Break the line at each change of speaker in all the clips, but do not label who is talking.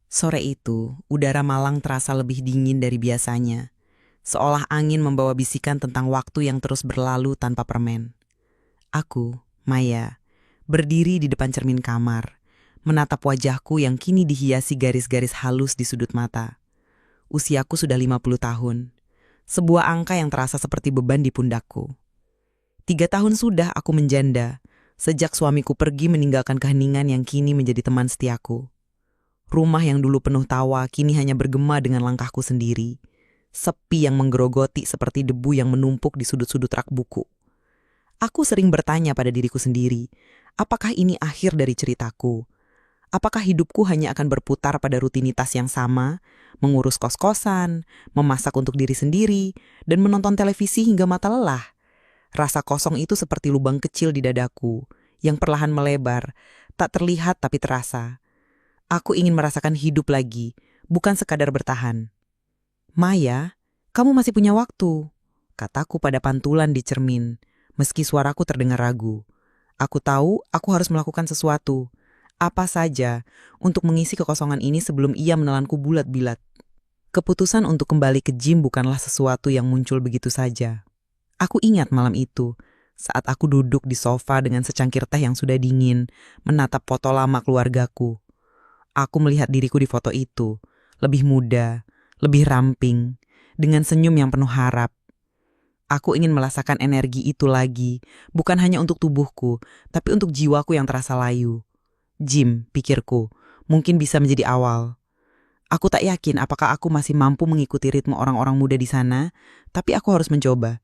Sore itu, udara Malang terasa lebih dingin dari biasanya, seolah angin membawa bisikan tentang waktu yang terus berlalu tanpa permen. Aku, Maya, berdiri di depan cermin kamar, menatap wajahku yang kini dihiasi garis-garis halus di sudut mata. Usiaku sudah 50 tahun, sebuah angka yang terasa seperti beban di pundakku. 3 tahun sudah aku menjanda, sejak suamiku pergi meninggalkan keheningan yang kini menjadi teman setiaku. Rumah yang dulu penuh tawa kini hanya bergema dengan langkahku sendiri. Sepi yang menggerogoti seperti debu yang menumpuk di sudut-sudut rak buku. Aku sering bertanya pada diriku sendiri, apakah ini akhir dari ceritaku? Apakah hidupku hanya akan berputar pada rutinitas yang sama, mengurus kos-kosan, memasak untuk diri sendiri, dan menonton televisi hingga mata lelah? Rasa kosong itu seperti lubang kecil di dadaku, yang perlahan melebar, tak terlihat tapi terasa. Aku ingin merasakan hidup lagi, bukan sekadar bertahan. Maya, kamu masih punya waktu, kataku pada pantulan di cermin, meski suaraku terdengar ragu. Aku tahu aku harus melakukan sesuatu, apa saja, untuk mengisi kekosongan ini sebelum ia menelanku bulat-bilat. Keputusan untuk kembali ke gym bukanlah sesuatu yang muncul begitu saja. Aku ingat malam itu, saat aku duduk di sofa dengan secangkir teh yang sudah dingin, menatap foto lama keluargaku. Aku melihat diriku di foto itu, lebih muda, lebih ramping, dengan senyum yang penuh harap. Aku ingin merasakan energi itu lagi, bukan hanya untuk tubuhku, tapi untuk jiwaku yang terasa layu. Gym, pikirku, mungkin bisa menjadi awal. Aku tak yakin apakah aku masih mampu mengikuti ritme orang-orang muda di sana, tapi aku harus mencoba.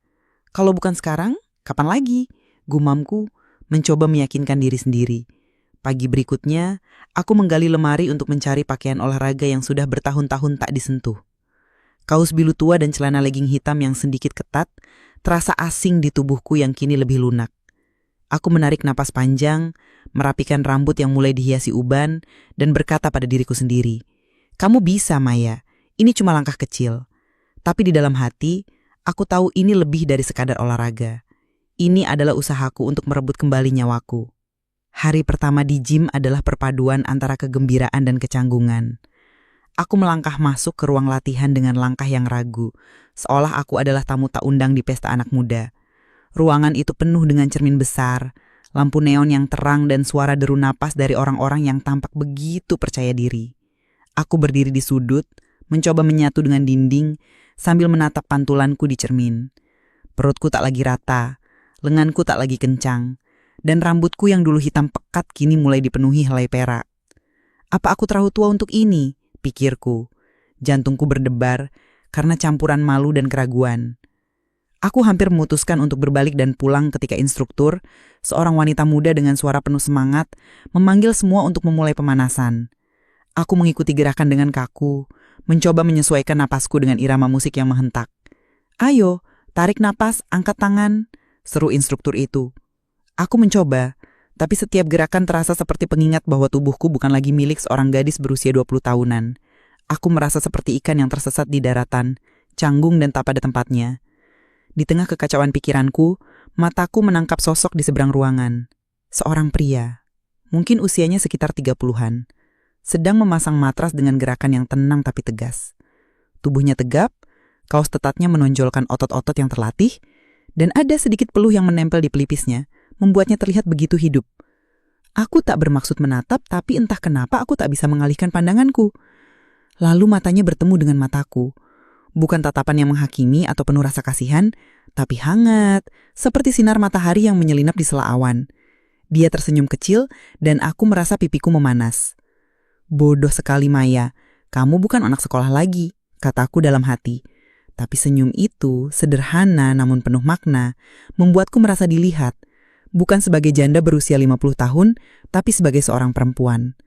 Kalau bukan sekarang, kapan lagi? Gumamku, mencoba meyakinkan diri sendiri. Pagi berikutnya, aku menggali lemari untuk mencari pakaian olahraga yang sudah bertahun-tahun tak disentuh. Kaos biru tua dan celana legging hitam yang sedikit ketat terasa asing di tubuhku yang kini lebih lunak. Aku menarik napas panjang, merapikan rambut yang mulai dihiasi uban, dan berkata pada diriku sendiri, "Kamu bisa, Maya. Ini cuma langkah kecil." Tapi di dalam hati, aku tahu ini lebih dari sekadar olahraga. Ini adalah usahaku untuk merebut kembali nyawaku. Hari pertama di gym adalah perpaduan antara kegembiraan dan kecanggungan. Aku melangkah masuk ke ruang latihan dengan langkah yang ragu, seolah aku adalah tamu tak undang di pesta anak muda. Ruangan itu penuh dengan cermin besar, lampu neon yang terang dan suara deru napas dari orang-orang yang tampak begitu percaya diri. Aku berdiri di sudut, mencoba menyatu dengan dinding, sambil menatap pantulanku di cermin. Perutku tak lagi rata, lenganku tak lagi kencang, dan rambutku yang dulu hitam pekat kini mulai dipenuhi helai perak. Apa aku terlalu tua untuk ini? Pikirku. Jantungku berdebar karena campuran malu dan keraguan. Aku hampir memutuskan untuk berbalik dan pulang ketika instruktur, seorang wanita muda dengan suara penuh semangat, memanggil semua untuk memulai pemanasan. Aku mengikuti gerakan dengan kaku, mencoba menyesuaikan napasku dengan irama musik yang menghentak. "Ayo, tarik napas, angkat tangan," seru instruktur itu. Aku mencoba, tapi setiap gerakan terasa seperti pengingat bahwa tubuhku bukan lagi milik seorang gadis berusia 20 tahunan. Aku merasa seperti ikan yang tersesat di daratan, canggung dan tak pada tempatnya. Di tengah kekacauan pikiranku, mataku menangkap sosok di seberang ruangan. Seorang pria, mungkin usianya sekitar 30-an, sedang memasang matras dengan gerakan yang tenang tapi tegas. Tubuhnya tegap, kaos ketatnya menonjolkan otot-otot yang terlatih, dan ada sedikit peluh yang menempel di pelipisnya, membuatnya terlihat begitu hidup. Aku tak bermaksud menatap, tapi entah kenapa aku tak bisa mengalihkan pandanganku. Lalu matanya bertemu dengan mataku. Bukan tatapan yang menghakimi atau penuh rasa kasihan, tapi hangat, seperti sinar matahari yang menyelinap di sela awan. Dia tersenyum kecil, dan aku merasa pipiku memanas. "Bodoh sekali, Maya. Kamu bukan anak sekolah lagi," kataku dalam hati. Tapi senyum itu, sederhana namun penuh makna, membuatku merasa dilihat. Bukan sebagai janda berusia 50 tahun, tapi sebagai seorang perempuan.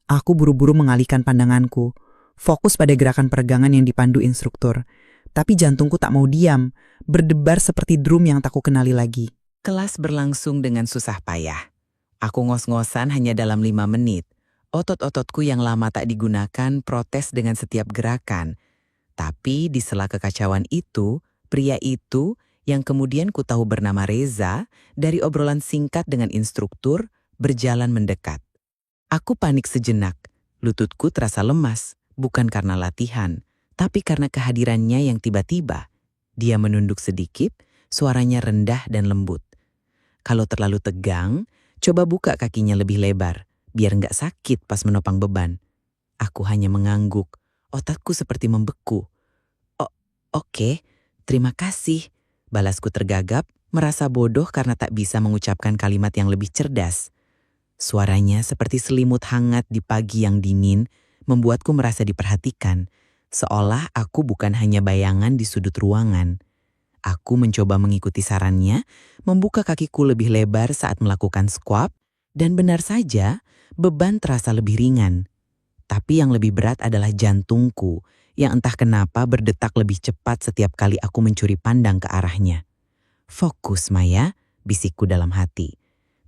Aku buru-buru mengalihkan pandanganku, fokus pada gerakan peregangan yang dipandu instruktur. Tapi jantungku tak mau diam, berdebar seperti drum yang tak ku kenali lagi. Kelas berlangsung dengan susah payah. Aku ngos-ngosan hanya dalam 5 menit. Otot-ototku yang lama tak digunakan protes dengan setiap gerakan. Tapi di sela kekacauan itu, pria itu yang kemudian ku tahu bernama Reza, dari obrolan singkat dengan instruktur, berjalan mendekat. Aku panik sejenak,
Lututku terasa lemas, bukan karena latihan, tapi karena kehadirannya yang tiba-tiba. Dia menunduk sedikit, suaranya rendah dan lembut. Kalau terlalu tegang, coba buka kakinya lebih lebar, biar nggak sakit pas menopang beban. Aku hanya mengangguk, otakku seperti membeku. Oke, terima kasih. Balasku tergagap, merasa bodoh karena tak bisa mengucapkan kalimat yang lebih cerdas. Suaranya seperti selimut hangat di pagi yang dingin, membuatku merasa diperhatikan, seolah aku bukan hanya bayangan di sudut ruangan. Aku mencoba mengikuti sarannya, membuka kakiku lebih lebar saat melakukan squat, dan benar saja, beban terasa lebih ringan. Tapi yang lebih berat adalah jantungku, yang entah kenapa berdetak lebih cepat setiap kali aku mencuri pandang ke arahnya. Fokus, Maya, bisikku dalam hati.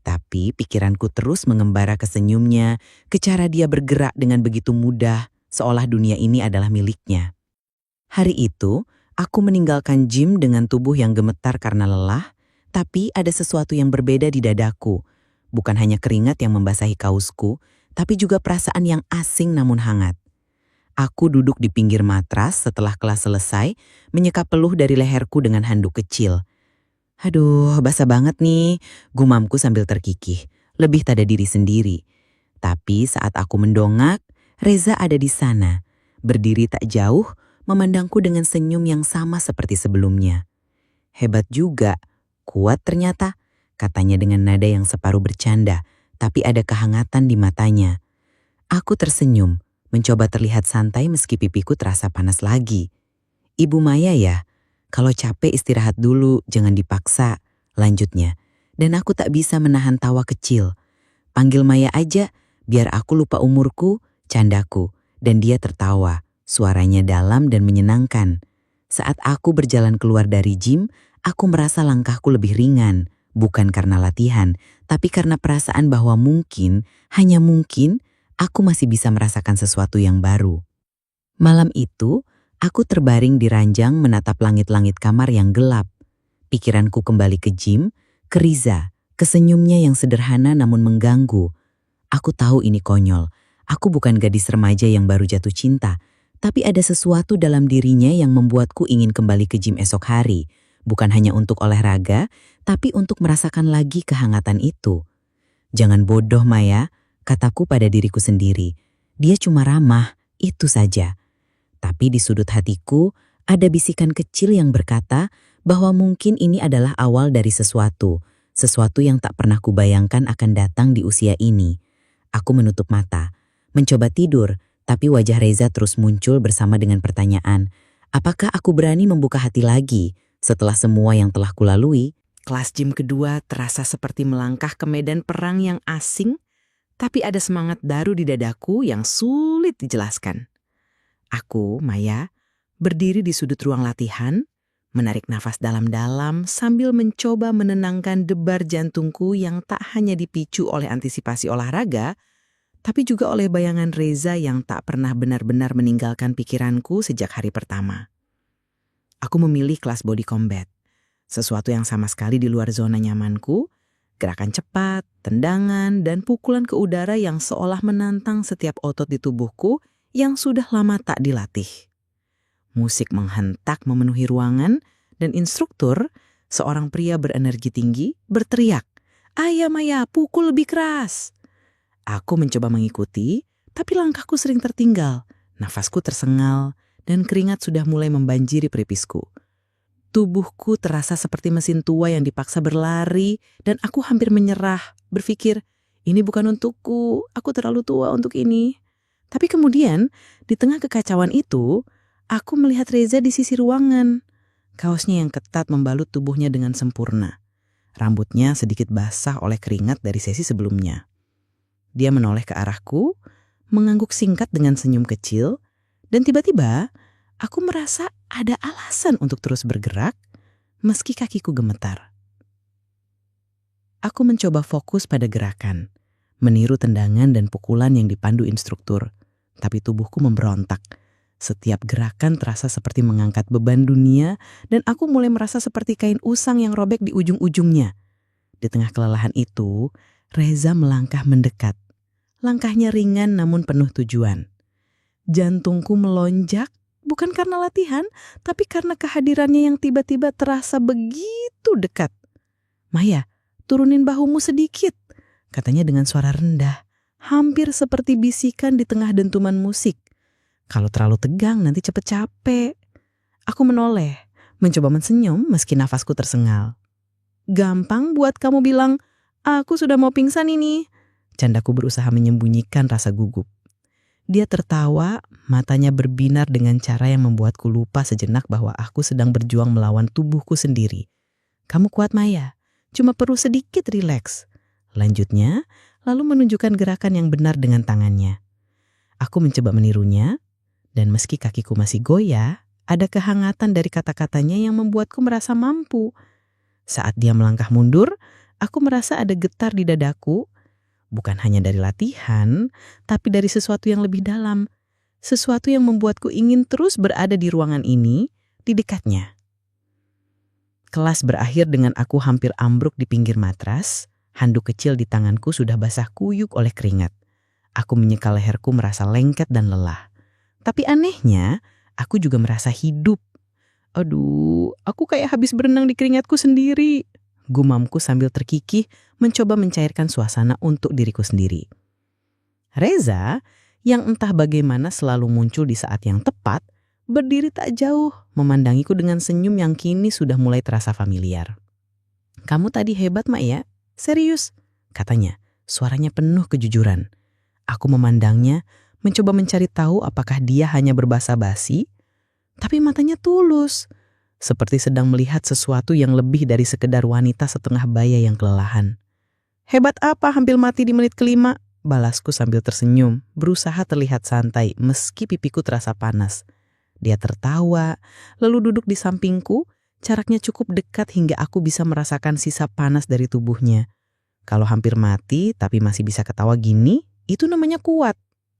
Tapi pikiranku terus mengembara ke senyumnya, ke cara dia bergerak dengan begitu mudah, seolah dunia ini adalah miliknya. Hari itu, aku meninggalkan gym dengan tubuh yang gemetar karena lelah, tapi ada sesuatu yang berbeda di dadaku. Bukan hanya keringat yang membasahi kausku, tapi juga perasaan yang asing namun hangat. Aku duduk di pinggir matras setelah kelas selesai, menyeka peluh dari leherku dengan handuk kecil. Aduh, basah banget nih, gumamku sambil terkikih, lebih tada diri sendiri. Tapi saat aku mendongak, Reza ada di sana, berdiri tak jauh, memandangku dengan senyum yang sama seperti sebelumnya. Hebat juga, kuat ternyata, katanya dengan nada yang separuh bercanda, tapi ada kehangatan di matanya. Aku tersenyum, mencoba terlihat santai meski pipiku terasa panas lagi. Ibu Maya ya? Kalau capek istirahat dulu, jangan dipaksa, lanjutnya. Dan aku tak bisa menahan tawa kecil. Panggil Maya aja, biar aku lupa umurku, candaku. Dan dia tertawa, suaranya dalam dan menyenangkan. Saat aku berjalan keluar dari gym, aku merasa langkahku lebih ringan. Bukan karena latihan, tapi karena perasaan bahwa mungkin, hanya mungkin, aku masih bisa merasakan sesuatu yang baru. Malam itu, aku terbaring di ranjang menatap langit-langit kamar yang gelap. Pikiranku kembali ke gym, ke Riza, ke senyumnya yang sederhana namun mengganggu. Aku tahu ini konyol. Aku bukan gadis remaja yang baru jatuh cinta, tapi ada sesuatu dalam dirinya yang membuatku ingin kembali ke gym esok hari. Bukan hanya untuk olahraga, tapi untuk merasakan lagi kehangatan itu. Jangan bodoh, Maya, kataku pada diriku sendiri. Dia cuma ramah, itu saja. Tapi di sudut hatiku, ada bisikan kecil yang berkata bahwa mungkin ini adalah awal dari sesuatu yang tak pernah kubayangkan akan datang di usia ini. Aku menutup mata, mencoba tidur, tapi wajah Reza terus muncul bersama dengan pertanyaan, apakah aku berani membuka hati lagi setelah semua yang telah kulalui?
Kelas gym kedua terasa seperti melangkah ke medan perang yang asing, tapi ada semangat baru di dadaku yang sulit dijelaskan. Aku, Maya, berdiri di sudut ruang latihan, menarik nafas dalam-dalam sambil mencoba menenangkan debar jantungku yang tak hanya dipicu oleh antisipasi olahraga, tapi juga oleh bayangan Reza yang tak pernah benar-benar meninggalkan pikiranku sejak hari pertama. Aku memilih kelas body combat, sesuatu yang sama sekali di luar zona nyamanku, gerakan cepat, tendangan, dan pukulan ke udara yang seolah menantang setiap otot di tubuhku yang sudah lama tak dilatih. Musik menghentak memenuhi ruangan dan instruktur, seorang pria berenergi tinggi, berteriak, "Ayo Maya, pukul lebih keras." Aku mencoba mengikuti, tapi langkahku sering tertinggal, nafasku tersengal, dan keringat sudah mulai membanjiri pelipisku. Tubuhku terasa seperti mesin tua yang dipaksa berlari, dan aku hampir menyerah, berpikir, ini bukan untukku, aku terlalu tua untuk ini. Tapi kemudian, di tengah kekacauan itu, aku melihat Reza di sisi ruangan. Kaosnya yang ketat membalut tubuhnya dengan sempurna. Rambutnya sedikit basah oleh keringat dari sesi sebelumnya. Dia menoleh ke arahku, mengangguk singkat dengan senyum kecil, dan tiba-tiba aku merasa ada alasan untuk terus bergerak, meski kakiku gemetar. Aku mencoba fokus pada gerakan, meniru tendangan dan pukulan yang dipandu instruktur. Tapi tubuhku memberontak. Setiap gerakan terasa seperti mengangkat beban dunia dan aku mulai merasa seperti kain usang yang robek di ujung-ujungnya. Di tengah kelelahan itu, Reza melangkah mendekat.
Langkahnya ringan namun penuh tujuan. Jantungku melonjak, bukan karena latihan, tapi karena kehadirannya yang tiba-tiba terasa begitu dekat. "Maya, turunin bahumu sedikit," katanya dengan suara rendah, hampir seperti bisikan di tengah dentuman musik. "Kalau terlalu tegang nanti cepet capek." Aku menoleh, mencoba mensenyum meski nafasku tersengal. "Gampang buat kamu bilang, aku sudah mau pingsan ini." Candaku berusaha menyembunyikan rasa gugup. Dia tertawa, matanya berbinar dengan cara yang membuatku lupa sejenak bahwa aku sedang berjuang melawan tubuhku sendiri. "Kamu kuat, Maya. Cuma perlu sedikit rileks." Lanjutnya, lalu menunjukkan gerakan yang benar dengan tangannya. Aku mencoba menirunya, dan meski kakiku masih goyah, ada kehangatan dari kata-katanya yang membuatku merasa mampu. Saat dia melangkah mundur, aku merasa ada getar di dadaku, bukan hanya dari latihan, tapi dari sesuatu yang lebih dalam. Sesuatu yang membuatku ingin terus berada di ruangan ini, di dekatnya. Kelas berakhir dengan aku hampir ambruk di pinggir matras. Handuk kecil di tanganku sudah basah kuyuk oleh keringat. Aku menyeka leherku merasa lengket dan lelah. Tapi anehnya, aku juga merasa hidup. "Aduh, aku kayak habis berenang di keringatku sendiri," gumamku sambil terkikih mencoba mencairkan suasana untuk diriku sendiri. Reza, yang entah bagaimana selalu muncul di saat yang tepat, berdiri tak jauh, memandangiku dengan senyum yang kini sudah mulai terasa familiar. "Kamu tadi hebat, Mak ya? Serius," katanya, suaranya penuh kejujuran. Aku memandangnya, mencoba mencari tahu apakah dia hanya berbasa-basi, tapi matanya tulus, seperti sedang melihat sesuatu yang lebih dari sekedar wanita setengah baya yang kelelahan. "Hebat apa hampir mati di menit kelima?" balasku sambil tersenyum, berusaha terlihat santai meski pipiku terasa panas. Dia tertawa, lalu duduk di sampingku, jaraknya cukup dekat hingga aku bisa merasakan sisa panas dari tubuhnya. "Kalau hampir mati tapi masih bisa ketawa gini, itu namanya kuat,"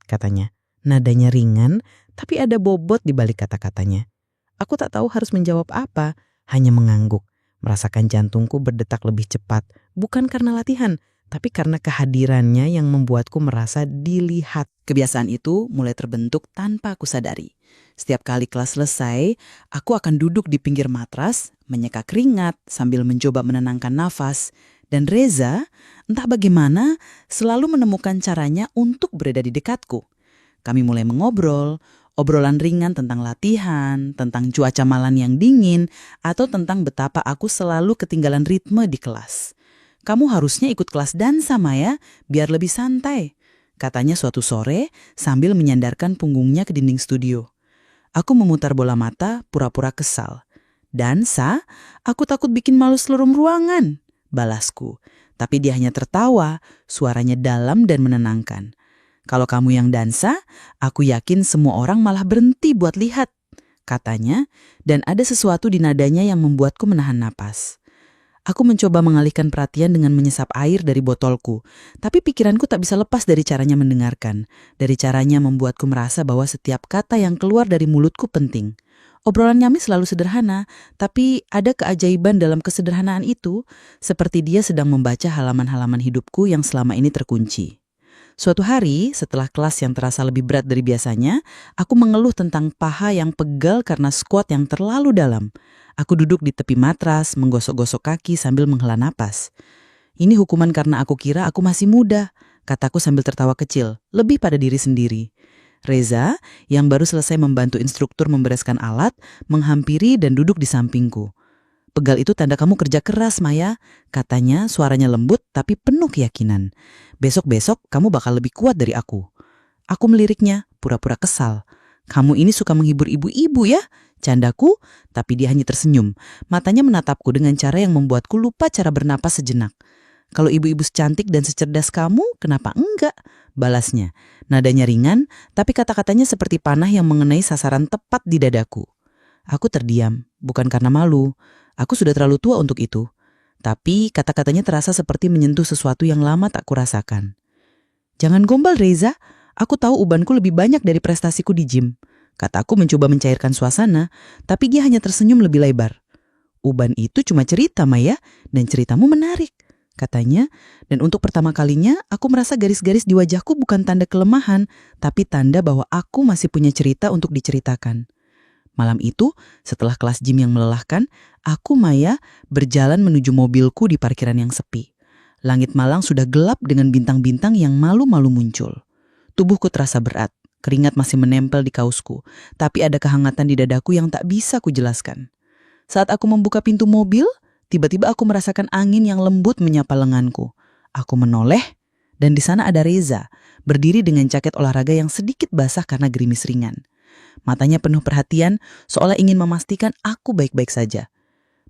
katanya. Nadanya ringan, tapi ada bobot di balik kata-katanya. Aku tak tahu harus menjawab apa, hanya mengangguk, merasakan jantungku berdetak lebih cepat, bukan karena latihan, tapi karena kehadirannya yang membuatku merasa dilihat. Kebiasaan itu mulai terbentuk tanpa aku sadari. Setiap kali kelas selesai, aku akan duduk di pinggir matras, menyeka keringat sambil mencoba menenangkan nafas. Dan Reza, entah bagaimana, selalu menemukan caranya untuk berada di dekatku. Kami mulai mengobrol, obrolan ringan tentang latihan, tentang cuaca malam yang dingin, atau tentang betapa aku selalu ketinggalan ritme di kelas. "Kamu harusnya ikut kelas dansa, Maya, biar lebih santai," katanya suatu sore sambil menyandarkan punggungnya ke dinding studio. Aku memutar bola mata, pura-pura kesal. "Dansa? Aku takut bikin malu seluruh ruangan," balasku. Tapi dia hanya tertawa, suaranya dalam dan menenangkan. "Kalau kamu yang dansa, aku yakin semua orang malah berhenti buat lihat," katanya, dan ada sesuatu di nadanya yang membuatku menahan napas. Aku mencoba mengalihkan perhatian dengan menyesap air dari botolku, tapi pikiranku tak bisa lepas dari caranya mendengarkan, dari caranya membuatku merasa bahwa setiap kata yang keluar dari mulutku penting. Obrolan kami selalu sederhana, tapi ada keajaiban dalam kesederhanaan itu, seperti dia sedang membaca halaman-halaman hidupku yang selama ini terkunci. Suatu hari, setelah kelas yang terasa lebih berat dari biasanya, aku mengeluh tentang paha yang pegal karena squat yang terlalu dalam. Aku duduk di tepi matras, menggosok-gosok kaki sambil menghela napas. "Ini hukuman karena aku kira aku masih muda," kataku sambil tertawa kecil, lebih pada diri sendiri. Reza, yang baru selesai membantu instruktur membereskan alat, menghampiri dan duduk di sampingku. "Pegal itu tanda kamu kerja keras, Maya," katanya, suaranya lembut tapi penuh keyakinan. "Besok-besok kamu bakal lebih kuat dari aku." Aku meliriknya, pura-pura kesal. "Kamu ini suka menghibur ibu-ibu ya?" candaku, tapi dia hanya tersenyum. Matanya menatapku dengan cara yang membuatku lupa cara bernapas sejenak. "Kalau ibu-ibu secantik dan secerdas kamu, kenapa enggak?" balasnya. Nadanya ringan, tapi kata-katanya seperti panah yang mengenai sasaran tepat di dadaku. Aku terdiam, bukan karena malu. Aku sudah terlalu tua untuk itu. Tapi kata-katanya terasa seperti menyentuh sesuatu yang lama tak kurasakan. "Jangan gombal, Reza. Aku tahu ubanku lebih banyak dari prestasiku di gym," kataku mencoba mencairkan suasana, tapi dia hanya tersenyum lebih lebar. "Uban itu cuma cerita, Maya, dan ceritamu menarik. katanya, dan untuk pertama kalinya aku merasa garis-garis di wajahku bukan tanda kelemahan, tapi tanda bahwa aku masih punya cerita untuk diceritakan. Malam itu, setelah kelas gym yang melelahkan, aku Maya berjalan menuju mobilku di parkiran yang sepi. Langit malang sudah gelap dengan bintang-bintang yang malu-malu muncul. Tubuhku terasa berat, keringat masih menempel di kausku, tapi ada kehangatan di dadaku yang tak bisa kujelaskan. Saat aku membuka pintu mobil, tiba-tiba aku merasakan angin yang lembut menyapa lenganku. Aku menoleh, dan di sana ada Reza, berdiri dengan jaket olahraga yang sedikit basah karena gerimis ringan. Matanya penuh perhatian, seolah ingin memastikan aku baik-baik saja.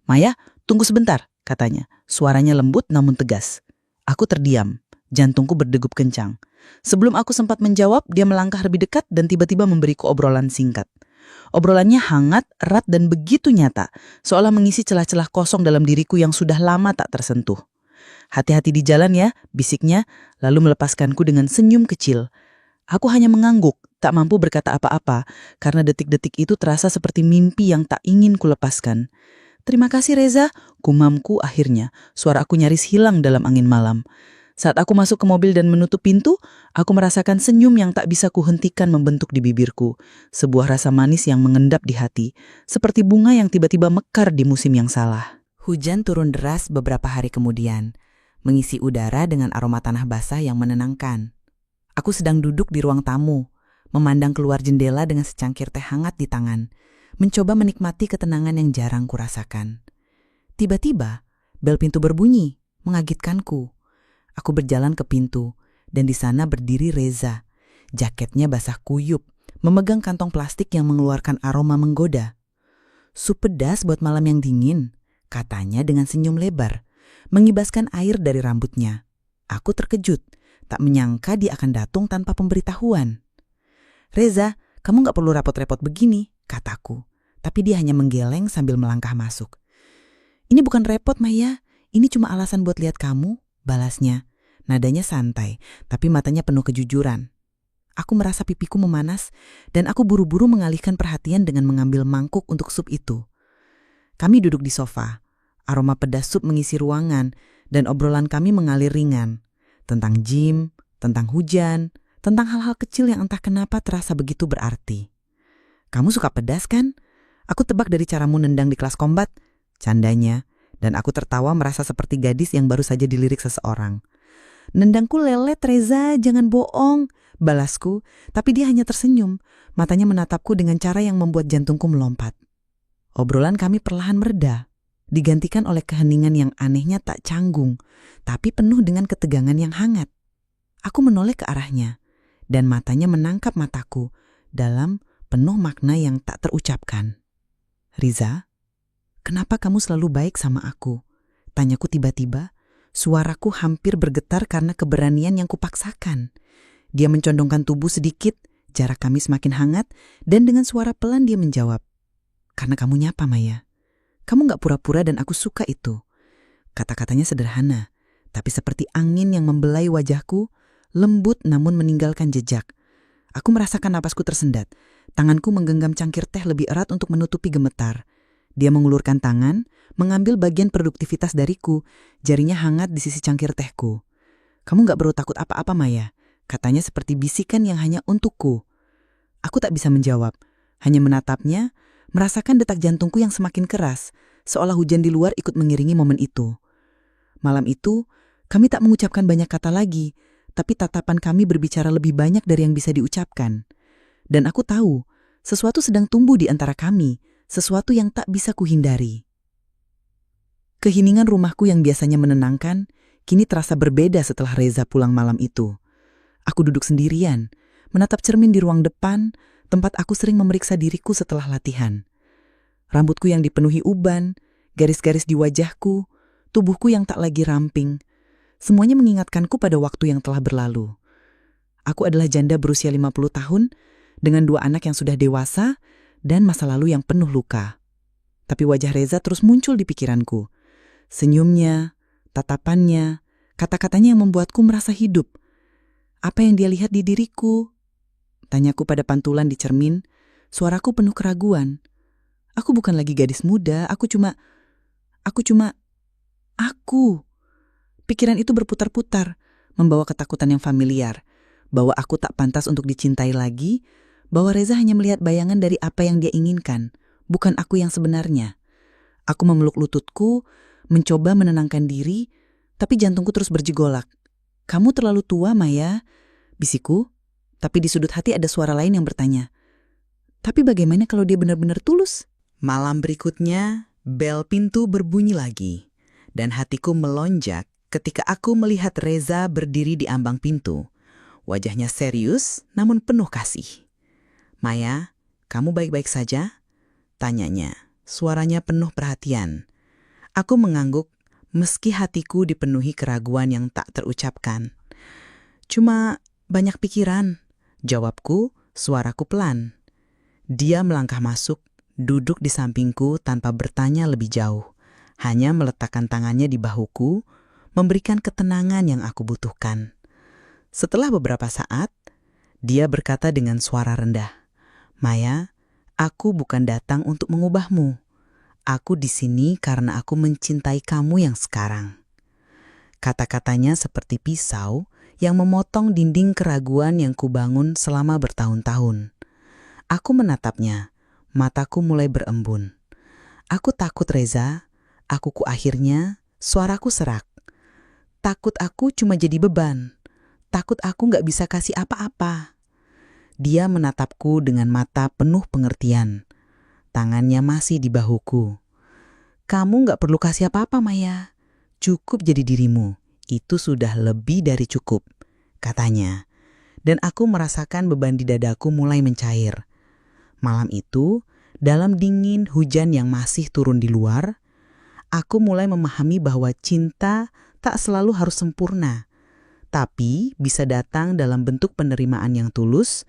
"Maya, tunggu sebentar," katanya. Suaranya lembut namun tegas. Aku terdiam, jantungku berdegup kencang. Sebelum aku sempat menjawab, dia melangkah lebih dekat dan tiba-tiba memberiku obrolan singkat. Obrolannya hangat, erat, dan begitu nyata, seolah mengisi celah-celah kosong dalam diriku yang sudah lama tak tersentuh. "Hati-hati di jalan ya," bisiknya, lalu melepaskanku dengan senyum kecil. Aku hanya mengangguk, tak mampu berkata apa-apa, karena detik-detik itu terasa seperti mimpi yang tak ingin kulepaskan. "Terima kasih Reza," gumamku akhirnya, suara aku nyaris hilang dalam angin malam. Saat aku masuk ke mobil dan menutup pintu, aku merasakan senyum yang tak bisa kuhentikan membentuk di bibirku. Sebuah rasa manis yang mengendap di hati, seperti bunga yang tiba-tiba mekar di musim yang salah.
Hujan turun deras beberapa hari kemudian, mengisi udara dengan aroma tanah basah yang menenangkan. Aku sedang duduk di ruang tamu, memandang keluar jendela dengan secangkir teh hangat di tangan, mencoba menikmati ketenangan yang jarang kurasakan. Tiba-tiba, bel pintu berbunyi, mengagetkanku. Aku berjalan ke pintu, dan di sana berdiri Reza. Jaketnya basah kuyup, memegang kantong plastik yang mengeluarkan aroma menggoda. "Sup pedas buat malam yang dingin," katanya dengan senyum lebar, mengibaskan air dari rambutnya. Aku terkejut, tak menyangka dia akan datang tanpa pemberitahuan. "Reza, kamu gak perlu repot-repot begini," kataku. Tapi dia hanya menggeleng sambil melangkah masuk. "Ini bukan repot, Maya. Ini cuma alasan buat lihat kamu," balasnya. Nadanya santai, tapi matanya penuh kejujuran. Aku merasa pipiku memanas, dan aku buru-buru mengalihkan perhatian dengan mengambil mangkuk untuk sup itu. Kami duduk di sofa. Aroma pedas sup mengisi ruangan, dan obrolan kami mengalir ringan. Tentang gym, tentang hujan, tentang hal-hal kecil yang entah kenapa terasa begitu berarti. "Kamu suka pedas kan? Aku tebak dari caramu nendang di kelas kombat," candanya, dan aku tertawa merasa seperti gadis yang baru saja dilirik seseorang. "Nendangku lelet, Reza, jangan bohong," balasku, tapi dia hanya tersenyum, matanya menatapku dengan cara yang membuat jantungku melompat. Obrolan kami perlahan mereda, digantikan oleh keheningan yang anehnya tak canggung, tapi penuh dengan ketegangan yang hangat. Aku menoleh ke arahnya, dan matanya menangkap mataku dalam penuh makna yang tak terucapkan. "Riza, kenapa kamu selalu baik sama aku?" tanyaku tiba-tiba. Suaraku hampir bergetar karena keberanian yang kupaksakan. Dia mencondongkan tubuh sedikit, jarak kami semakin hangat, dan dengan suara pelan dia menjawab, "Karena kamu nyapa, Maya. Kamu gak pura-pura dan aku suka itu." Kata-katanya sederhana, tapi seperti angin yang membelai wajahku, lembut namun meninggalkan jejak. Aku merasakan napasku tersendat. Tanganku menggenggam cangkir teh lebih erat untuk menutupi gemetar. Dia mengulurkan tangan, mengambil bagian produktivitas dariku, jarinya hangat di sisi cangkir tehku. "Kamu gak perlu takut apa-apa, Maya," katanya seperti bisikan yang hanya untukku. Aku tak bisa menjawab, hanya menatapnya, merasakan detak jantungku yang semakin keras, seolah hujan di luar ikut mengiringi momen itu. Malam itu, kami tak mengucapkan banyak kata lagi, tapi tatapan kami berbicara lebih banyak dari yang bisa diucapkan. Dan aku tahu, sesuatu sedang tumbuh di antara kami, sesuatu yang tak bisa kuhindari. Keheningan rumahku yang biasanya menenangkan, kini terasa berbeda setelah Reza pulang malam itu. Aku duduk sendirian, menatap cermin di ruang depan, tempat aku sering memeriksa diriku setelah latihan. Rambutku yang dipenuhi uban, garis-garis di wajahku, tubuhku yang tak lagi ramping, semuanya mengingatkanku pada waktu yang telah berlalu. Aku adalah janda berusia 50 tahun, dengan 2 anak yang sudah dewasa, dan masa lalu yang penuh luka. Tapi wajah Reza terus muncul di pikiranku. Senyumnya, tatapannya, kata-katanya yang membuatku merasa hidup. "Apa yang dia lihat di diriku?" tanyaku pada pantulan di cermin, suaraku penuh keraguan. Aku bukan lagi gadis muda, aku.
Pikiran itu berputar-putar, membawa ketakutan yang familiar, bahwa aku tak pantas untuk dicintai lagi, bahwa Reza hanya melihat bayangan dari apa yang dia inginkan, bukan aku yang sebenarnya. Aku memeluk lututku, mencoba menenangkan diri, tapi jantungku terus berjegolak. "Kamu terlalu tua, Maya," bisikku, tapi di sudut hati ada suara lain yang bertanya, "Tapi bagaimana kalau dia benar-benar tulus?"
Malam berikutnya, bel pintu berbunyi lagi, dan hatiku melonjak ketika aku melihat Reza berdiri di ambang pintu. Wajahnya serius, namun penuh kasih. "Maya, kamu baik-baik saja?" tanyanya. Suaranya penuh perhatian. Aku mengangguk meski hatiku dipenuhi keraguan yang tak terucapkan. "Cuma banyak pikiran," jawabku, suaraku pelan. Dia melangkah masuk, duduk di sampingku tanpa bertanya lebih jauh. Hanya meletakkan tangannya di bahuku, memberikan ketenangan yang aku butuhkan. Setelah beberapa saat, dia berkata dengan suara rendah, "Maya, aku bukan datang untuk mengubahmu. Aku di sini karena aku mencintai kamu yang sekarang." Kata-katanya seperti pisau yang memotong dinding keraguan yang kubangun selama bertahun-tahun. Aku menatapnya, mataku mulai berembun. "Aku takut, Reza." Akuku akhirnya, suaraku serak. "Takut aku cuma jadi beban. Takut aku gak bisa kasih apa-apa." Dia menatapku dengan mata penuh pengertian. Tangannya masih di bahuku. "Kamu gak perlu kasih apa-apa, Maya. Cukup jadi dirimu. Itu sudah lebih dari cukup," katanya. Dan aku merasakan beban di dadaku mulai mencair. Malam itu, dalam dingin hujan yang masih turun di luar, aku mulai memahami bahwa cinta tak selalu harus sempurna, tapi bisa datang dalam bentuk penerimaan yang tulus,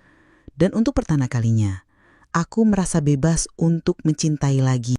dan untuk pertama kalinya, aku merasa bebas untuk mencintai lagi.